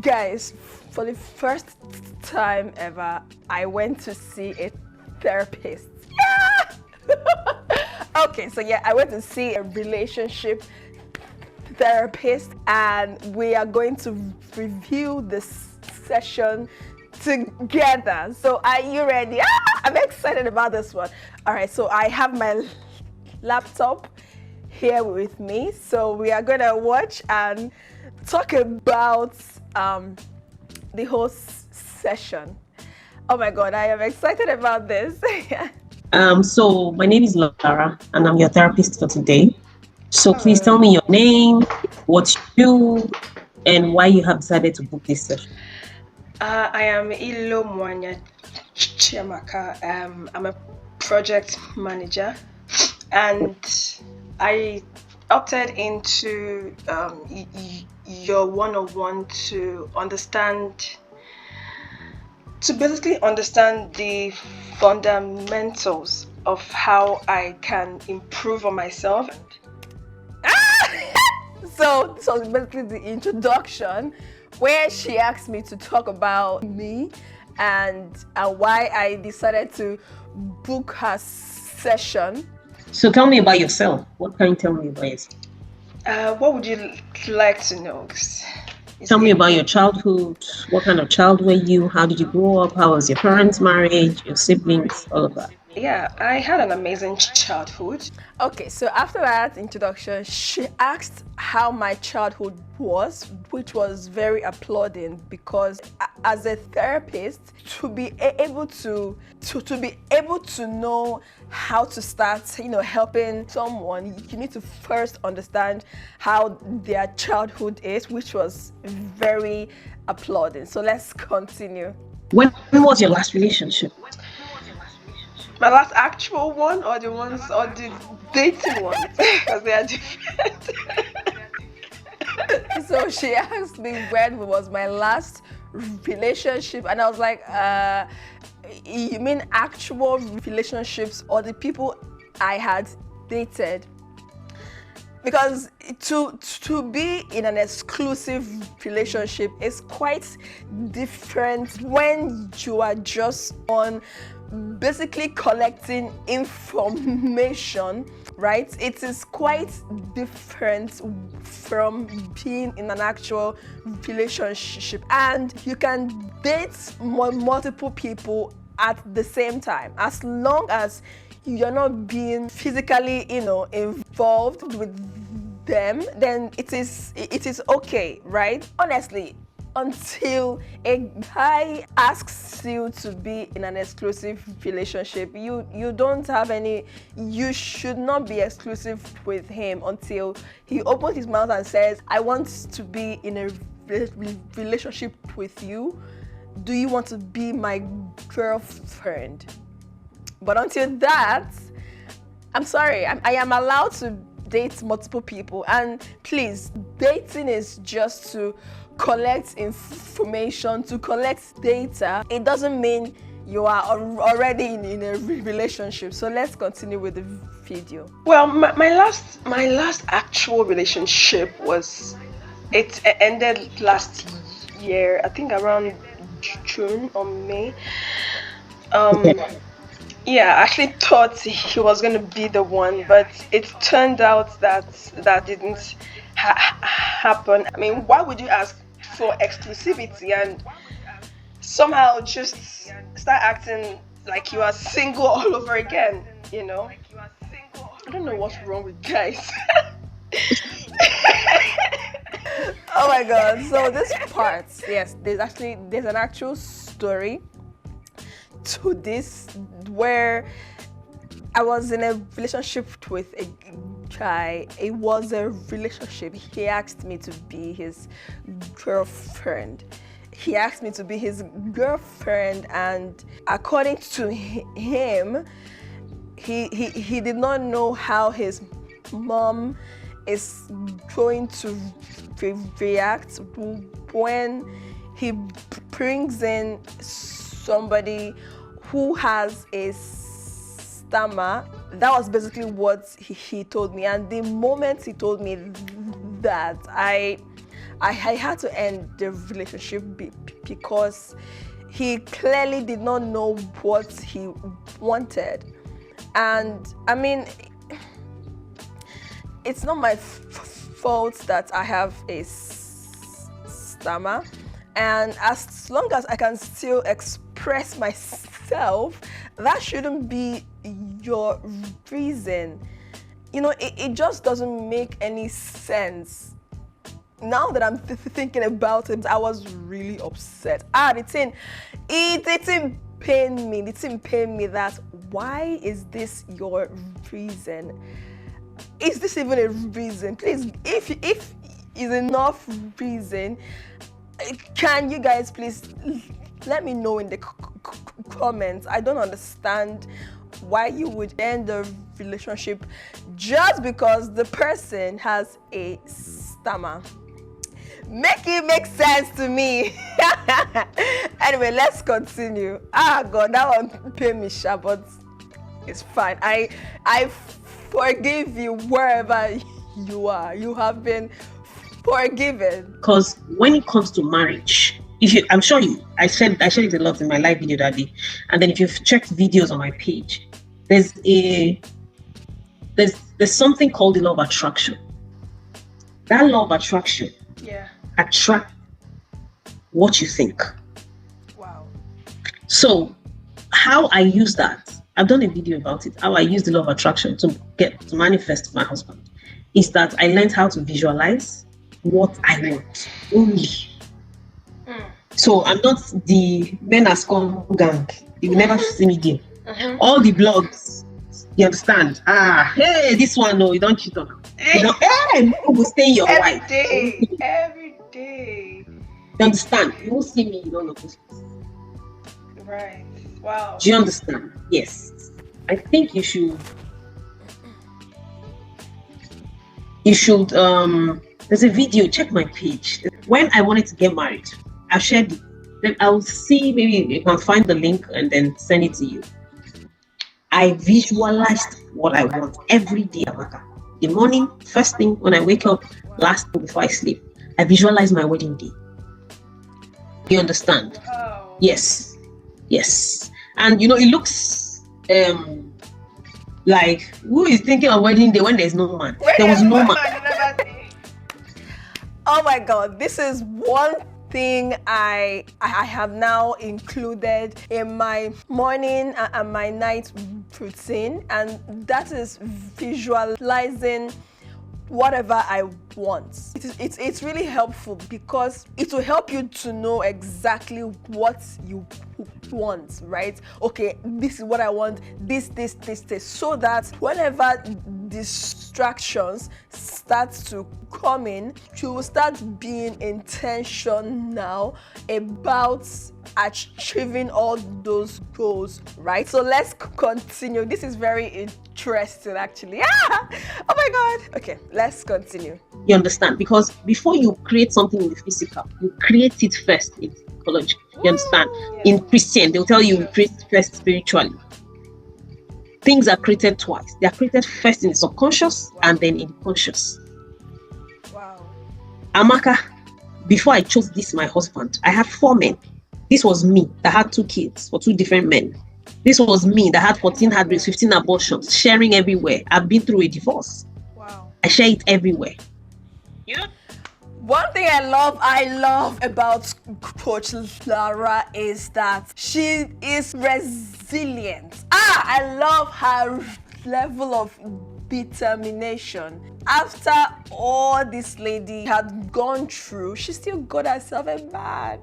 Guys, for the first time ever, I went to see a therapist. Yeah! Okay, so yeah, I went to see a relationship therapist, and we are going to review this session together. So, are you ready? I'm excited about this one. All right, so I have my laptop here with me. So, we are going to watch and talk about the whole session. Oh my God, I am excited about this. So my name is Lara, and I'm your therapist for today. So please tell me your name, what you do, and why you have decided to book this session. I am Ilomuanya Chiamaka. I'm a project manager, and I opted into your one-on-one to basically understand the fundamentals of how I can improve on myself. So this was basically the introduction where she asked me to talk about me and why I decided to book her session. So tell me about yourself. What can you tell me about yourself? What would you like to know? Tell me about your childhood. What kind of child were you? How did you grow up? How was your parents' marriage, your siblings, all of that? Yeah, I had an amazing childhood. Okay, so after that introduction, she asked how my childhood was, which was very applauding because as a therapist, to be able to be able to know how to start, helping someone, you need to first understand how their childhood is, which was very applauding. So let's continue. When was your last relationship? My last actual one, or the dating ones, because they are different. So she asked me when was my last relationship, and I was like, you mean actual relationships or the people I had dated? Because to be in an exclusive relationship is quite different when you are just on basically collecting information, right? It is quite different from being in an actual relationship, and you can date multiple people at the same time as long as you're not being physically, involved with them, then it is okay, right? Honestly, until a guy asks you to be in an exclusive relationship, you don't have any, you should not be exclusive with him until he opens his mouth and says, I want to be in a relationship with you. Do you want to be my girlfriend? But until that, I'm sorry, I am allowed to date multiple people. And please, dating is just to collect information, to collect data. It doesn't mean you are already in a relationship. So let's continue with the video. Well, my last actual relationship it ended last year, I think around June or May. Yeah, I actually thought he was going to be the one, but it turned out that that didn't happen. I mean, why would you ask for exclusivity and somehow just start acting like you are single all over again, I don't know what's wrong with guys. Oh my God. So this part, yes, there's an actual story to this where I was in a relationship with a guy. It was a relationship. He asked me to be his girlfriend. He asked me to be his girlfriend, and according to him, he did not know how his mom is going to react when he brings in somebody who has a stammer. That was basically what he told me, and the moment he told me that, I I had to end the relationship because he clearly did not know what he wanted. And I mean, it's not my fault that I have a stammer, and as long as I can still express myself, that shouldn't be your reason. You know, it just doesn't make any sense. Now that I'm thinking about it, I was really upset. It didn't pain me. It didn't pain me that why is this your reason? Is this even a reason? Please, if is enough reason, can you guys please let me know in the comments? I don't understand why you would end the relationship just because the person has a stammer. Make it make sense to me. Anyway, let's continue. God, that one paid me sharp, but it's fine. I forgive you wherever you are. You have been forgiven. Because when it comes to marriage, I'm sure I shared it a lot in my live video that day. And then if you've checked videos on my page, there's something called the law of attraction. That law of attraction attract what you think. Wow. So how I use that, I've done a video about it, how I use the law of attraction to manifest my husband, is that I learned how to visualize what I want only. So I'm not the men as come gang. You will never see me there. All the blogs, you understand? Hey, this one, no, you don't cheat on her. You will stay in your wife. Every day. You understand? You won't see me in all of this. Right. Wow. Do you understand? Yes. I think you should there's a video, check my page. When I wanted to get married, I shared it. Then I'll see, maybe you can find the link and then send it to you. I visualized what I want every day, Chiamaka. The morning, first thing when I wake up, last thing before I sleep, I visualize my wedding day. You understand? Wow. Yes. And it looks like, who is thinking of wedding day when there's no man? There was no man. Oh my God, this is one thing I have now included in my morning and my night routine, and that is visualizing whatever I want. It's really helpful because it will help you to know exactly what you want, right? Okay, this is what I want, this, so that whenever distractions start to come in, you will start being intentional about achieving all those goals, right? So let's continue. This is very interesting, actually. Oh my God. Okay, let's continue. You understand? Because before you create something in the physical, you create it first in psychology. You understand? In Christian, they'll tell you we create first spiritually. Things are created twice. They are created first in the subconscious and then in the conscious. Wow. Chiamaka, before I chose this my husband, I had 4 men. This was me that had 2 kids for 2 different men. This was me that had 14 heartbreaks, 15 abortions, sharing everywhere. I've been through a divorce. Wow. I share it everywhere. One thing I love about Coach Lara is that she is resilient. I love her level of determination. After all this lady had gone through, she still got herself a man.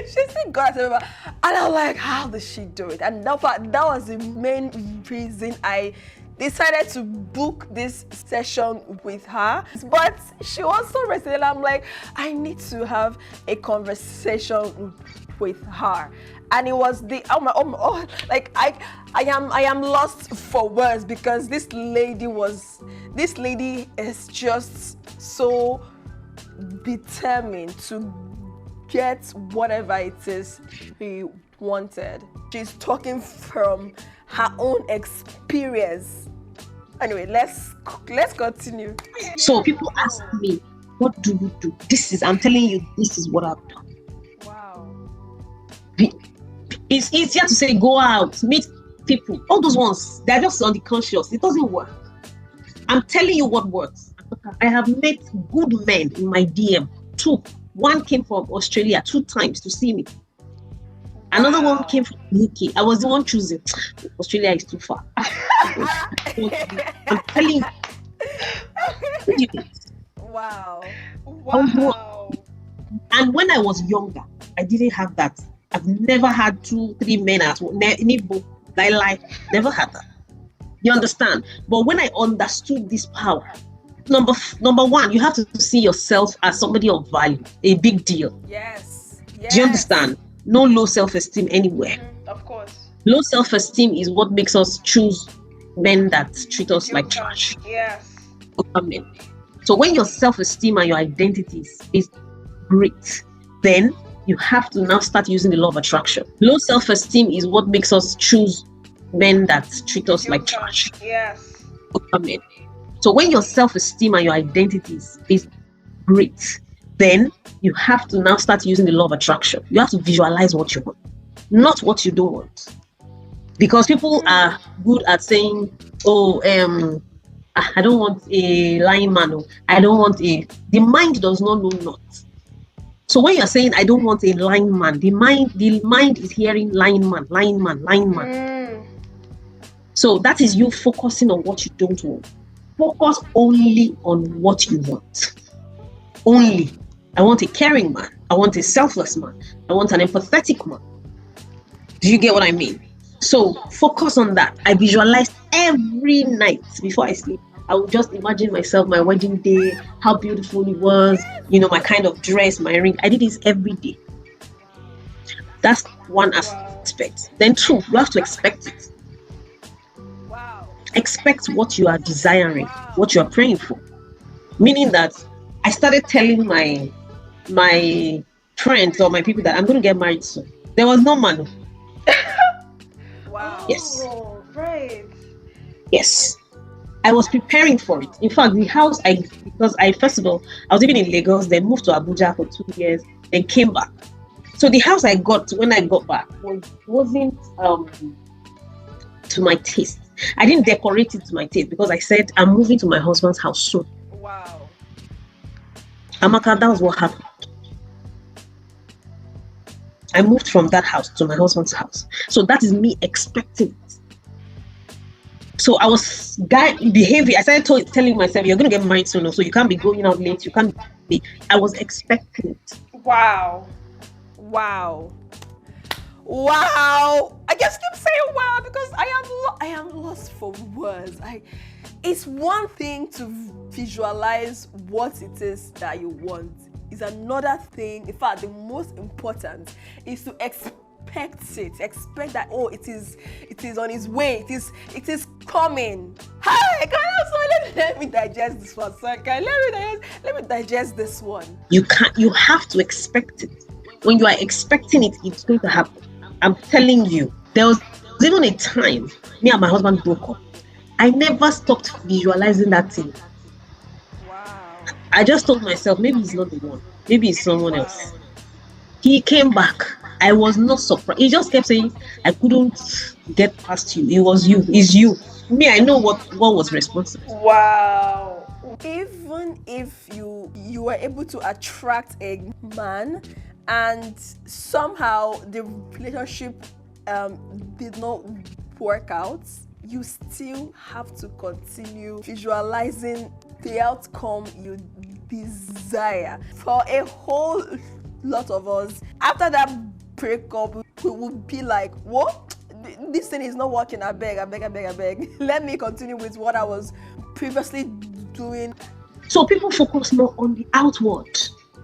She still got herself a man. And I'm like, how did she do it? And that was the main reason I decided to book this session with her. But she was so resilient. I'm like, I need to have a conversation with her. And it was like I am lost for words because this lady is just so determined to get whatever it is she wanted. She's talking from her own experience. Anyway, let's continue. So people ask me, What do you do? I'm telling you, this is what I've done. Wow. It's easier to say, go out, meet people. All those ones, they're just on the conscious. It doesn't work. I'm telling you what works. I have met good men in my DM. 2. One came from Australia 2 times to see me. Another one came from UK. I was the one choosing. Australia is too far. I'm telling you. Wow. Wow. And when I was younger, I didn't have that. I've never had 2, 3 men at one. Never had that. You understand? But when I understood this power, number one, you have to see yourself as somebody of value, a big deal. Yes. Do you understand? No low self-esteem anywhere. Of course. Low self-esteem is what makes us choose men that treat us like trash. Yes. Amen. So when your self-esteem and your identity is great, then you have to now start using the law of attraction. Low self-esteem is what makes us choose men that treat us like trash. Yes. Amen. So when your self-esteem and your identity is great, then you have to now start using the law of attraction. You have to visualize what you want, not what you don't want. Because people are good at saying, I don't want a lying man. I don't want the mind does not know not. So when you're saying, I don't want a lying man, the mind is hearing lying man, lying man, lying man. So that is you focusing on what you don't want. Focus only on what you want. Only. I want a caring man. I want a selfless man. I want an empathetic man. Do you get what I mean? So focus on that. I visualize every night before I sleep. I would just imagine myself, my wedding day, how beautiful it was, my kind of dress, my ring. I did this every day. That's one aspect. Then 2, you have to expect it. Wow. Expect what you are desiring, what you are praying for. Meaning that I started telling my friends or my people that I'm going to get married soon. There was no man. Wow. Yes. Right. Yes. I was preparing for it. In fact, the house because first of all, I was living in Lagos, then moved to Abuja for 2 years, then came back. So the house I got when I got back wasn't to my taste. I didn't decorate it to my taste because I said I'm moving to my husband's house soon. Wow. Chiamaka, that was what happened. I moved from that house to my husband's house. So that is me expecting it. So I was behaving. I started telling myself, you're going to get married soon, so you can't be going out late. You can't be. I was expecting it. Wow. I just keep saying wow because I am lost for words. It's one thing to visualize what it is that you want. It's another thing. In fact, the most important is to expect it. Expect that it is on its way. It is coming. Hi, let me digest this one. Let me digest this one. You have to expect it. When you are expecting it, it's going to happen. I'm telling you. There was even a time me and my husband broke up. I never stopped visualizing that thing. Wow. I just told myself, maybe he's not the one. Maybe it's someone else. He came back. I was not surprised. He just kept saying, I couldn't get past you. It was you. It's you. Me, I know what was responsible. Wow. Even if you were able to attract a man and somehow the relationship did not work out, you still have to continue visualizing the outcome you desire. For a whole lot of us, after that breakup, we would be like, what? This thing is not working. I beg. Let me continue with what I was previously doing. So people focus more on the outward.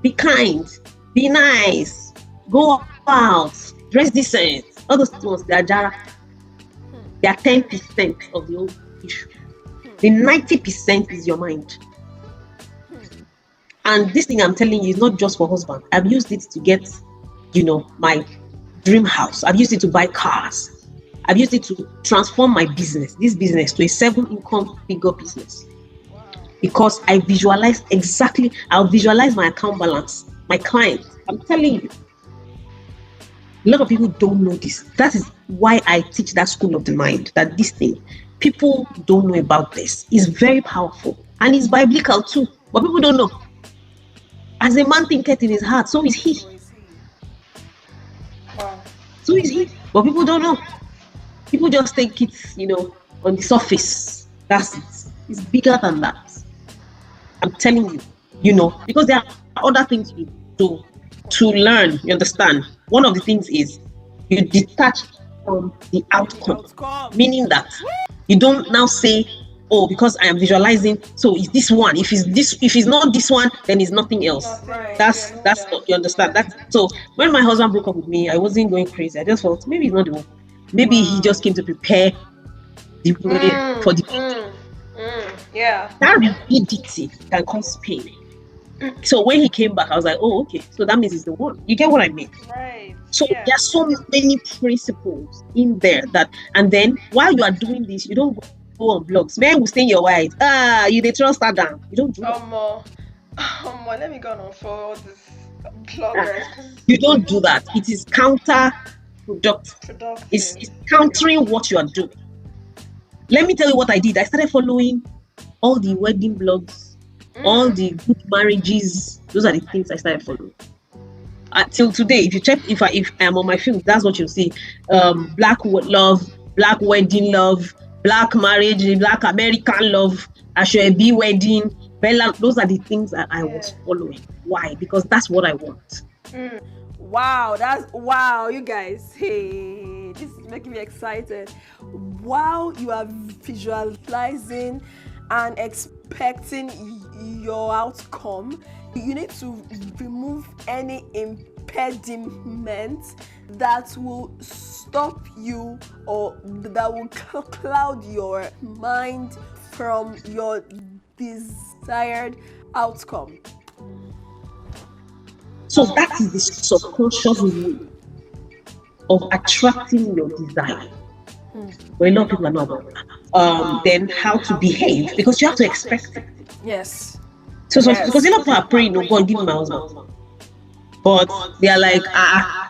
Be kind, be nice, go out, dress decent. All those things, they are jara. They are 10% of the whole issue. The 90% is your mind. And this thing I'm telling you is not just for husband. I've used it to get, my dream house. I've used it to buy cars. I've used it to transform my business, this business, to a 7-income figure business. because I visualize exactly, I'll visualize my account balance, my client. I'm telling you, a lot of people don't know this. That is why I teach that school of the mind, that this thing, people don't know about this. It's very powerful and it's biblical too, but people don't know. As a man thinketh in his heart, so is he. Wow. So is he. But people don't know. People just think it's, on the surface. That's it. It's bigger than that. I'm telling you, because there are other things to learn, you understand? One of the things is you detach from the outcome, meaning that you don't now say, oh, because I am visualizing, so it's this one. If it's not this one, then it's nothing else. Right. That's not, you understand? So when my husband broke up with me, I wasn't going crazy. I just thought maybe it's not the one. Maybe he just came to prepare the way for the Yeah. that rigidity can cause pain. So when he came back, I was like, oh, okay. So that means it's the one. You get what I mean? Right. So there are so many principles in there and then while you are doing this, you don't go on blogs. Men will stay in your white. You they trust her down. You don't do that. Let me go on for all this bloggers. You don't do that. It is counterproductive. It's countering what you are doing. Let me tell you what I did. I started following all the wedding blogs, all the good marriages. Those are the things I started following. Till today, if you check, if I am on my film, that's what you'll see. Black love, black wedding love, black marriage, black American love, Ashoebi wedding, Bella. Those are the things that I was following. Why? Because that's what I want. Wow, you guys. Hey, this is making me excited. While you are visualizing and expecting your outcome, you need to remove any impediment that will stop you or that will cloud your mind from your desired outcome. So that is the subconscious way of attracting your desire. But a lot of people are not about that. Then how to behave, because you have to expect it. Yes. So because a lot of people are praying, oh God, give me my husband. But they are like,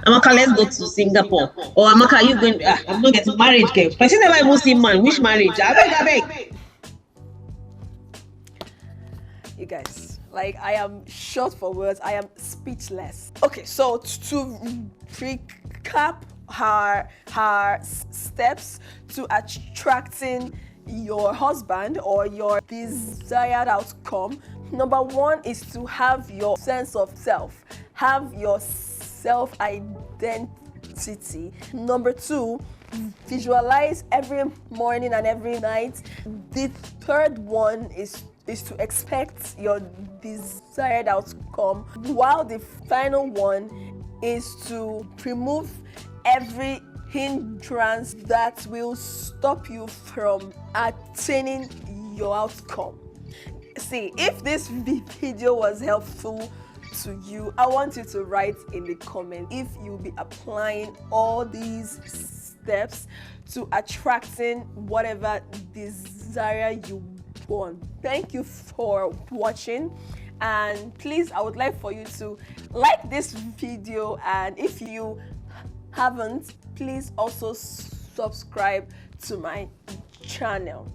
Amaka, let's go to Singapore. Or Amaka, are you going? I'm not getting married, girl. But see, never even see man. Which marriage? I beg. You guys, I am short for words. I am speechless. Okay, so to recap her steps to attracting your husband or your desired outcome. Number one is to have your sense of self, have your self-identity. Number two, visualize every morning and every night. The third one is to expect your desired outcome, while the final one is to remove every hindrance that will stop you from attaining your outcome. See, if this video was helpful to you, I want you to write in the comment if you'll be applying all these steps to attracting whatever desire you want. Thank you for watching, and please, I would like for you to like this video, and if you haven't, please also subscribe to my channel.